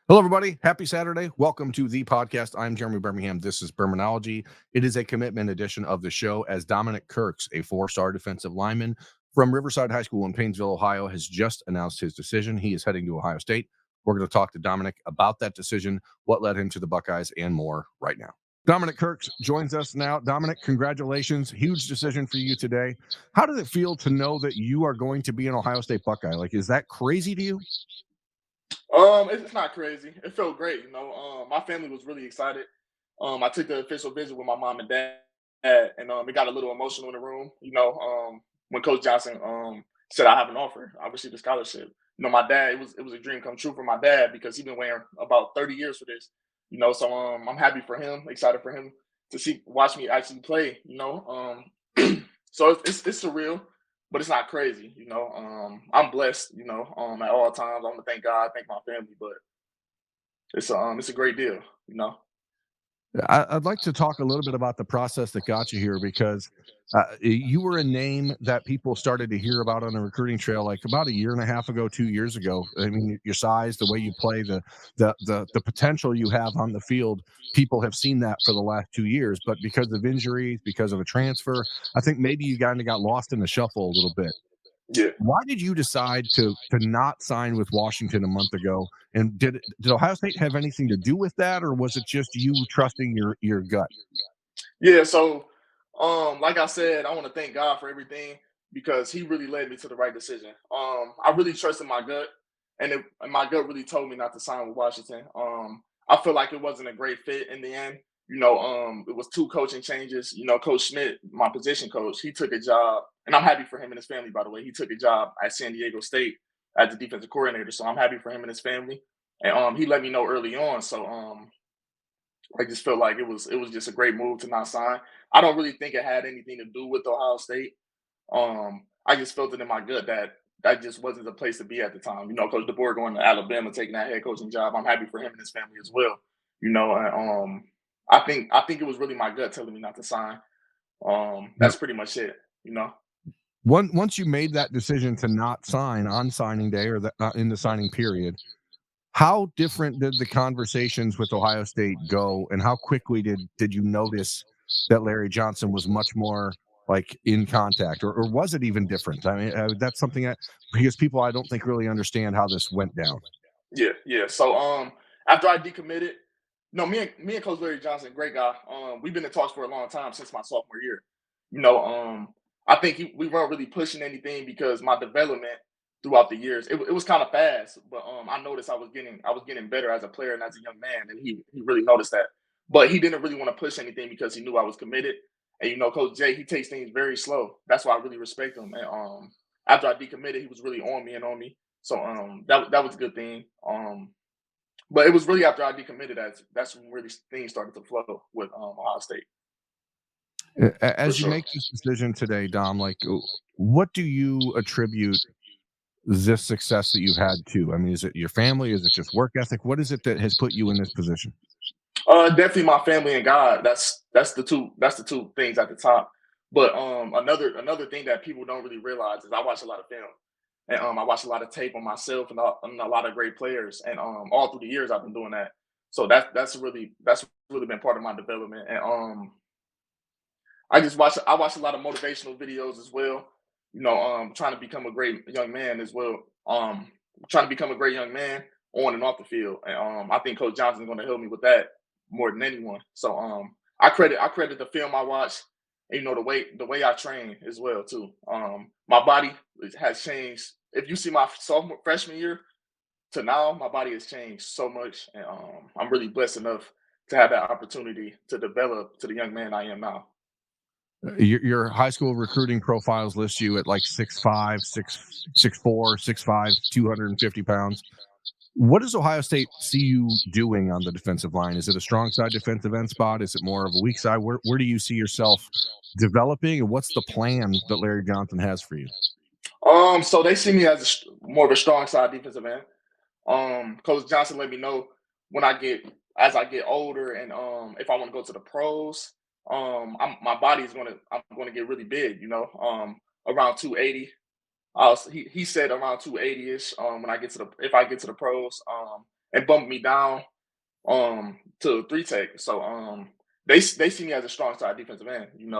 Hello, everybody. Happy Saturday. Welcome to the podcast. I'm Jeremy Birmingham. This is Birminology. It is a commitment edition of the show as Dominic Kirks, a four-star defensive lineman from Riverside High School in Painesville, Ohio, has just announced his decision. He is heading to Ohio State. We're going to talk to Dominic about that decision, what led him to the Buckeyes, and more right now. Dominic Kirks joins us now. Dominic, congratulations. Huge decision for you today. How did it feel to know that you are going to be an Ohio State Buckeye? Like, is that crazy to you? It's not crazy. It felt great, my family was really excited. I took the official visit with my mom and dad, and it got a little emotional in the room. When Coach Johnson said I have an offer, I received a scholarship. My dad, it was a dream come true for my dad because he's been waiting about 30 years for this. I'm happy for him, excited for him to watch me actually play. So it's surreal, but it's not crazy. I'm blessed. At all times. I want to thank God, thank my family, but it's a great deal. I'd like to talk a little bit about the process that got you here because you were a name that people started to hear about on the recruiting trail like about a year and a half ago, 2 years ago. I mean, your size, the way you play, the potential you have on the field. People have seen that for the last 2 years, but because of injuries, because of a transfer, I think maybe you kind of got lost in the shuffle a little bit. Yeah. Why did you decide to not sign with Washington a month ago? And did Ohio State have anything to do with that, or was it just you trusting your gut? Yeah. So, like I said, I want to thank God for everything because He really led me to the right decision. I really trusted my gut, and my gut really told me not to sign with Washington. I feel like it wasn't a great fit in the end. It was two coaching changes. Coach Schmidt, my position coach, he took a job, and I'm happy for him and his family. By the way, he took a job at San Diego State as the defensive coordinator, so I'm happy for him and his family. And he let me know early on, so I just felt like it was just a great move to not sign. I don't really think it had anything to do with Ohio State. I just felt it in my gut that that just wasn't the place to be at the time. Coach DeBoer going to Alabama, taking that head coaching job. I'm happy for him and his family as well. I think it was really my gut telling me not to sign. Now, That's pretty much it. once you made that decision to not sign on signing day or in the signing period, how different did the conversations with Ohio State go, and how quickly did you notice that Larry Johnson was much more like in contact, or was it even different? I mean, that's something that because people I don't think really understand how this went down. Yeah, yeah. So after I decommitted, no, me and Coach Larry Johnson, great guy. We've been in talks for a long time since my sophomore year. You know, um, I think we weren't really pushing anything because my development throughout the years it was kind of fast, but I noticed I was getting better as a player and as a young man, and he really noticed that. But he didn't really want to push anything because he knew I was committed. And Coach Jay, he takes things very slow. That's why I really respect him. And after I decommitted, he was really on me and on me. So that was a good thing. But it was really after I decommitted that's when really things started to flow with Ohio State for As you sure. make this decision today, Dom, like what do you attribute this success that you've had to? I mean, is it your family? Is it just work ethic? What is it that has put you in this position? Definitely my family and God. That's the two things at the top. But another thing that people don't really realize is I watch a lot of film. And I watch a lot of tape on myself and a lot of great players. And all through the years I've been doing that. So that's really been part of my development. And I watch a lot of motivational videos as well. Trying to become a great young man as well. Trying to become a great young man on and off the field. And I think Coach Johnson's going to help me with that more than anyone. So I credit the film I watch, and the way I train as well too. My body has changed. If you see my sophomore freshman year to now, my body has changed so much, and I'm really blessed enough to have that opportunity to develop to the young man I am now. Your high school recruiting profiles list you at like 6'5", 6'4", 6'5", 250 pounds. What does Ohio State see you doing on the defensive line? Is it a strong side defensive end spot? Is it more of a weak side? Where do you see yourself developing, and what's the plan that Larry Johnson has for you? So they see me as more of a strong side defensive end. Coach Johnson let me know when as I get older and if I want to go to the pros, my body is I'm gonna get really big. Around 280. He said around 280 ish. When I get to the if I get to the pros. and bumped me down to three tech. So they see me as a strong side defensive end, and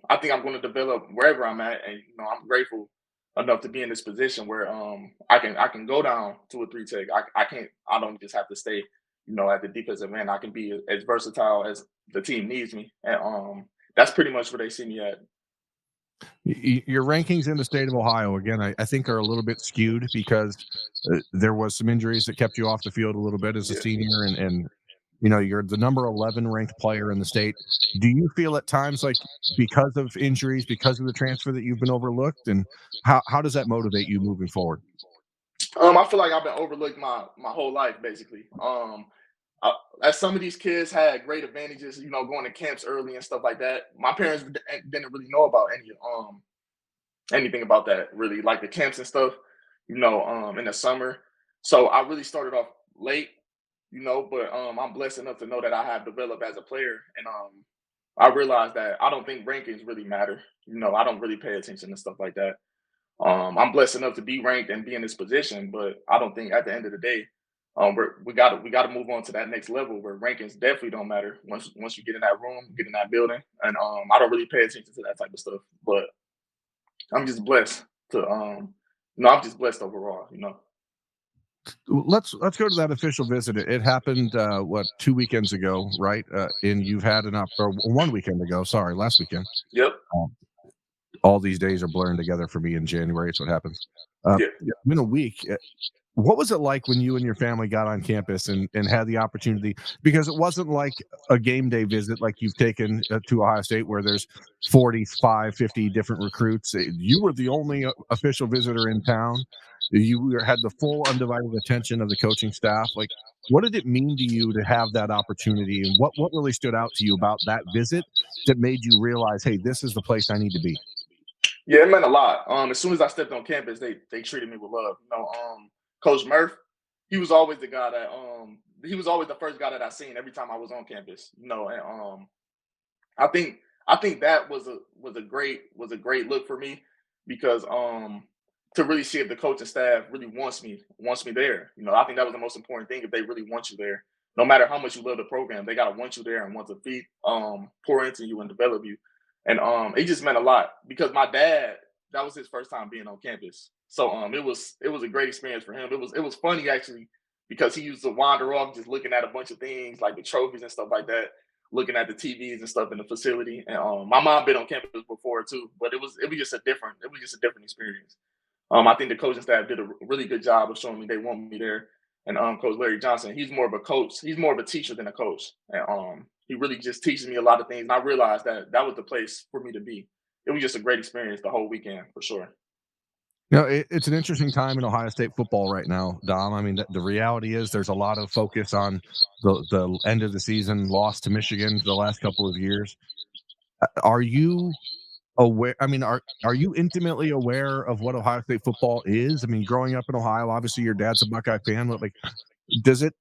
I think I'm going to develop wherever I'm at, and I'm grateful enough to be in this position where I can go down to a three tech. I don't just have to stay at the defensive end. I can be as versatile as the team needs me, and that's pretty much where they see me at. Your rankings in the state of Ohio, again, I think are a little bit skewed because there was some injuries that kept you off the field a little bit as a Yeah. senior, and you're the number 11 ranked player in the state. Do you feel at times like because of injuries, because of the transfer that you've been overlooked, and how does that motivate you moving forward? I feel like I've been overlooked my whole life, basically. As some of these kids had great advantages, going to camps early and stuff like that. My parents didn't really know about anything about that, really, like the camps and stuff, in the summer. So I really started off late, but I'm blessed enough to know that I have developed as a player, and I realized that I don't think rankings really matter. I don't really pay attention to stuff like that. I'm blessed enough to be ranked and be in this position, but I don't think at the end of the day, we gotta move on to that next level where rankings definitely don't matter once you get in that room, get in that building, and I don't really pay attention to that type of stuff. But I'm just blessed to I'm just blessed overall. Let's go to that official visit. It happened what 2 weekends ago, right? And you've had or 1 weekend ago. Sorry, last weekend. Yep. Um, all these days are blurring together for me in January. It's what happens. Yeah. It's been a week. What was it like when you and your family got on campus and had the opportunity? Because it wasn't like a game day visit like you've taken to Ohio State where there's 45, 50 different recruits. You were the only official visitor in town. Had the full undivided attention of the coaching staff. Like, what did it mean to you to have that opportunity? And what really stood out to you about that visit that made you realize, hey, this is the place I need to be? Yeah, it meant a lot. As soon as I stepped on campus, they treated me with love. Coach Murph, he was always the guy that he was always the first guy that I seen every time I was on campus. And I think that was a great look for me because to really see if the coaching staff really wants me there. I think that was the most important thing. If they really want you there, no matter how much you love the program, they gotta want you there and want to pour into you and develop you. And it just meant a lot because my dad, that was his first time being on campus. So it was a great experience for him. It was funny actually because he used to wander off just looking at a bunch of things like the trophies and stuff like that, looking at the TVs and stuff in the facility. And my mom been on campus before too, but it was just a different experience. I think the coaching staff did a really good job of showing me they want me there. And Coach Larry Johnson, he's more of a coach. He's more of a teacher than a coach. And he really just teaches me a lot of things. And I realized that that was the place for me to be. It was just a great experience the whole weekend for sure. It's an interesting time in Ohio State football right now, Dom. I mean, the reality is there's a lot of focus on the end of the season loss to Michigan the last couple of years. Are you aware? I mean, are you intimately aware of what Ohio State football is? I mean, growing up in Ohio, obviously your dad's a Buckeye fan, but like, does it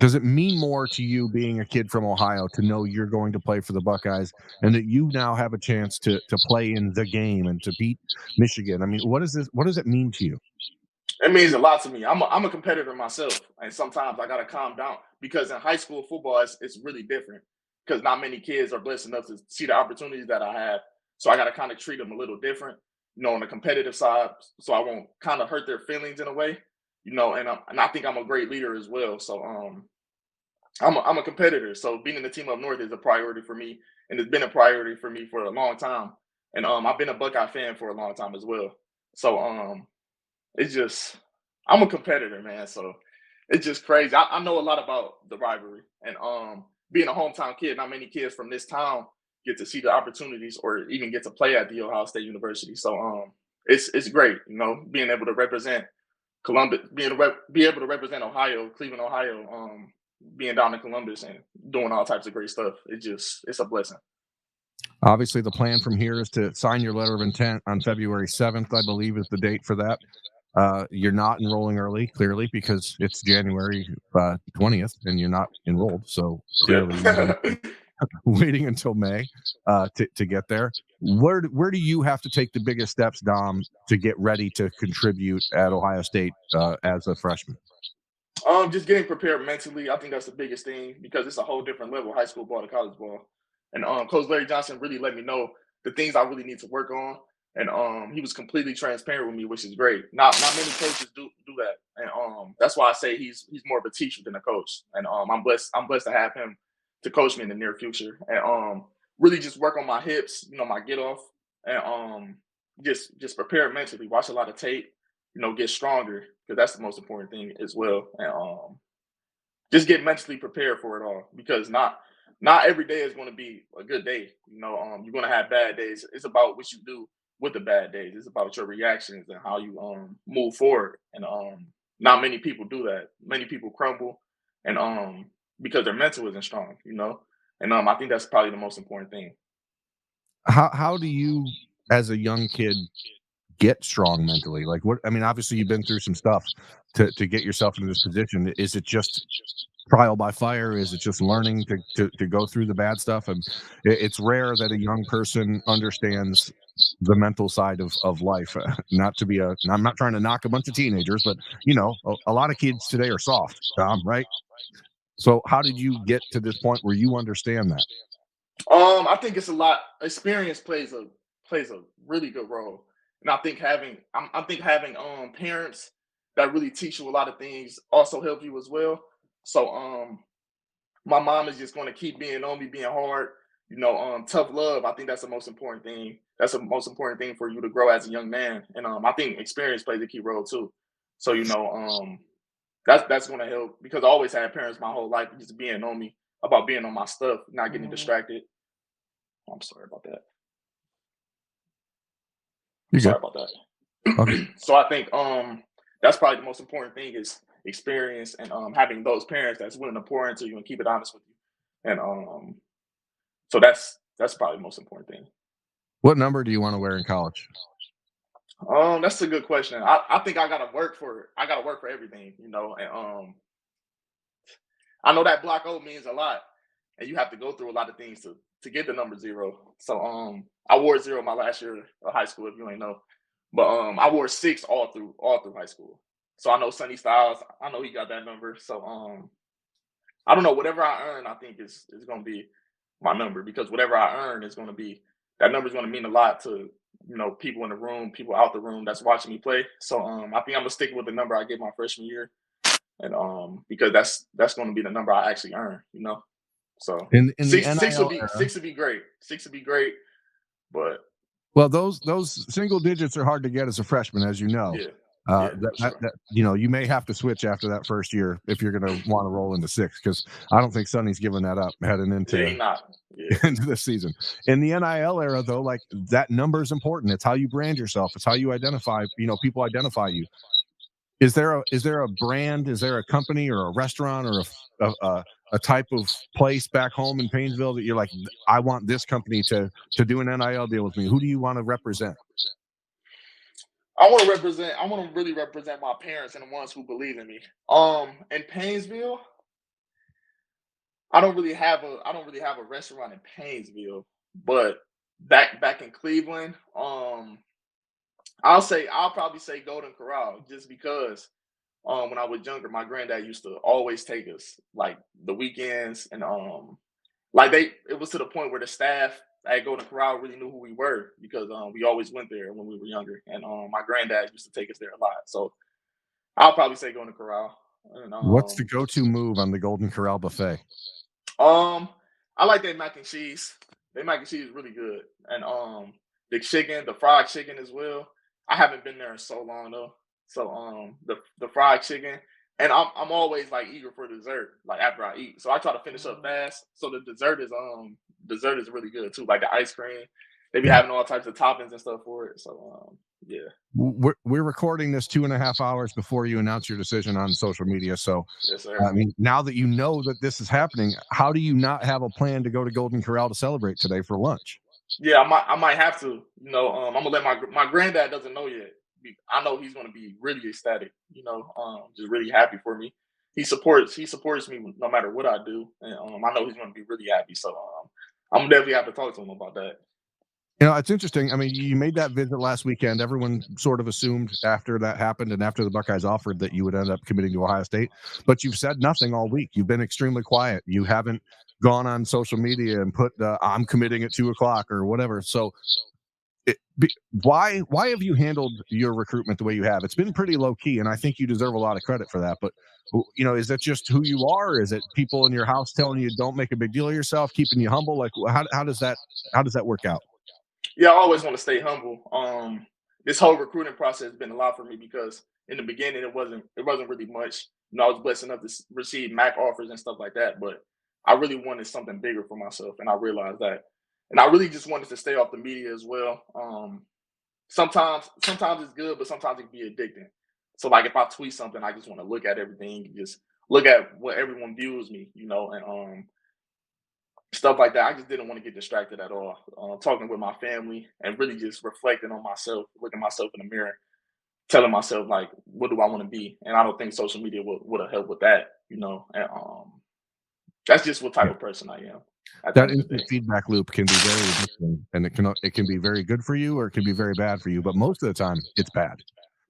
does it mean more to you being a kid from Ohio to know you're going to play for the Buckeyes and that you now have a chance to play in the game and to beat Michigan? I mean, what does it mean to you? It means a lot to me. I'm a competitor myself, and sometimes I gotta calm down because in high school football, it's really different because not many kids are blessed enough to see the opportunities that I have. So I gotta kind of treat them a little different, on the competitive side, so I won't kind of hurt their feelings in a way, and I think I'm a great leader as well. So I'm a competitor. So being in the team up north is a priority for me, and it's been a priority for me for a long time. And I've been a Buckeye fan for a long time as well. So it's just I'm a competitor, man. So it's just crazy. I know a lot about the rivalry, and being a hometown kid, not many kids from this town get to see the opportunities or even get to play at the Ohio State University. So it's great, being able to represent Columbus, be able to represent Ohio, Cleveland, Ohio, being down in Columbus and doing all types of great stuff. It's a blessing. Obviously, the plan from here is to sign your letter of intent on February 7th, I believe, is the date for that. You're not enrolling early, clearly, because it's January 20th and you're not enrolled. So clearly, you're Yeah. waiting until May to get there. Where do you have to take the biggest steps, Dom, to get ready to contribute at Ohio State as a freshman? Just getting prepared mentally. I think that's the biggest thing because it's a whole different level, high school ball to college ball. And Coach Larry Johnson really let me know the things I really need to work on. And he was completely transparent with me, which is great. Not many coaches do that. And that's why I say he's more of a teacher than a coach. And I'm blessed to have him to coach me in the near future. And really just work on my hips, my get off, and just prepare mentally. Watch a lot of tape, get stronger because that's the most important thing as well. And just get mentally prepared for it all because not every day is going to be a good day. You're going to have bad days. It's about what you do with the bad days. It's about your reactions and how you move forward. And not many people do that. Many people crumble, and because their mental isn't strong. And I think that's probably the most important thing. How do you, as a young kid, get strong mentally? Like, what? I mean, obviously you've been through some stuff to get yourself into this position. Is it just trial by fire? Is it just learning to go through the bad stuff? And it's rare that a young person understands the mental side of life. Not to be I'm not trying to knock a bunch of teenagers, but a lot of kids today are soft, right? So how did you get to this point where you understand that? I think it's a lot. Experience plays a really good role, and I think having parents that really teach you a lot of things also help you as well. So my mom is just going to keep being on me, being hard. Tough love. I think that's the most important thing. That's the most important thing for you to grow as a young man, and I think experience plays a key role too. So that's going to help because I always had parents my whole life just being on me about being on my stuff, not getting distracted. I'm sorry about that. I'm You're good. sorry about Okay. that. So I think that's probably the most important thing is experience and having those parents that's willing to pour into you and keep it honest with you. And so that's probably the most important thing. What number do you want to wear in college? That's a good question. I think I gotta work for it. I gotta work for everything. And I know that block O means a lot, and you have to go through a lot of things to get the number zero. So I wore zero my last year of high school, if you ain't know. But I wore six all through high school. So I know Sonny Styles, I know he got that number. So I don't know, whatever I earn, I think is gonna be my number because whatever I earn is gonna be that number is gonna mean a lot to people in the room, people out the room that's watching me play. So I think I'm gonna stick with the number I get my freshman year and because that's going to be the number I actually earn. So In the six would NIL be era, six would be great. Six would be great, but well, those single digits are hard to get as a freshman, as you know. yeah, yeah, for sure. You may have to switch after that first year if you're going to want to roll into six, because I don't think Sonny's giving that up heading Yeah, into he not. Yeah. into this season. In the NIL era, though, like that number is important. It's how you brand yourself. It's how you identify. People identify you. Is there a brand? Is there a company or a restaurant or a type of place back home in Painesville that you're like, I want this company to do an NIL deal with me? Who do you want to represent? I want to really represent my parents and the ones who believe in me. In Painesville, I don't really have a restaurant in Painesville, but back in Cleveland, I'll probably say Golden Corral just because when I was younger, my granddad used to always take us like the weekends and like it was to the point where the staff at Golden Corral really knew who we were because we always went there when we were younger. And my granddad used to take us there a lot. So I'll probably say Golden Corral. And What's the go-to move on the Golden Corral buffet? um I like that mac and cheese. Their mac and cheese is really good. And the chicken, the fried chicken as well. I haven't been there in so long though. So the fried chicken. And I'm always like eager for dessert, like after I eat. So I try to finish up fast. So the dessert is really good too, like the ice cream. They be Yeah. having all types of toppings and stuff for it. So yeah, We're recording this 2.5 hours before you announce your decision on social media. So, yes sir. I mean, now that you know that this is happening, how do you not have a plan to go to Golden Corral to celebrate today for lunch? Yeah, I might have to. I'm gonna let my granddad doesn't know yet. I know he's gonna be really ecstatic. Just really happy for me. He supports me no matter what I do, and I know he's gonna be really happy. So I'm gonna definitely have to talk to him about that. It's interesting. I mean, you made that visit last weekend. Everyone sort of assumed after that happened and after the Buckeyes offered that you would end up committing to Ohio State, but you've said nothing all week. You've been extremely quiet. You haven't gone on social media and put "I'm committing at 2 o'clock" or whatever. So, why have you handled your recruitment the way you have? It's been pretty low key, and I think you deserve a lot of credit for that. But is that just who you are? Is it people in your house telling you don't make a big deal of yourself, keeping you humble? Like, how does that work out? Yeah, I always want to stay humble. This whole recruiting process has been a lot for me because in the beginning it wasn't really much. I was blessed enough to receive Mac offers and stuff like that, but I really wanted something bigger for myself, and I realized that. And I really just wanted to stay off the media as well. Sometimes it's good, but sometimes it can be addicting. So like if I tweet something, I just want to look at everything, and just look at what everyone views me, and stuff like that. I just didn't want to get distracted at all. Talking with my family and really just reflecting on myself, looking myself in the mirror, telling myself like, what do I want to be? And I don't think social media would have helped with that. And that's just what type of person I am at the That end of the instant day. feedback loop can be very addicting, and it can be very good for you, or it can be very bad for you. But most of the time, it's bad.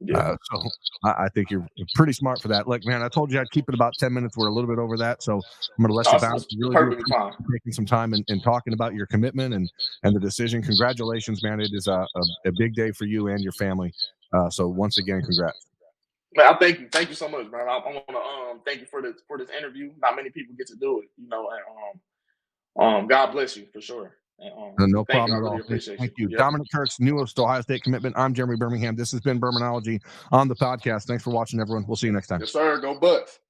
Yeah, So I think you're pretty smart for that. Look, man, I told you I'd keep it about 10 minutes. We're a little bit over that, so I'm going to let no, you it's, bounce. it's Really do perfectly appreciate fine. you taking some time and talking about your commitment and the decision. Congratulations, man! It is a big day for you and your family. So once again, congrats. Man, I thank you so much, man. I want to thank you for this interview. Not many people get to do it. And God bless you for sure. And No thank you. I problem at really all. appreciate Thank you. you. Yep. Dominic Kirks, newest Ohio State commitment. I'm Jeremy Birmingham. This has been Birminology on the podcast. Thanks for watching, everyone. We'll see you next time. Yes, sir. Go Bucks.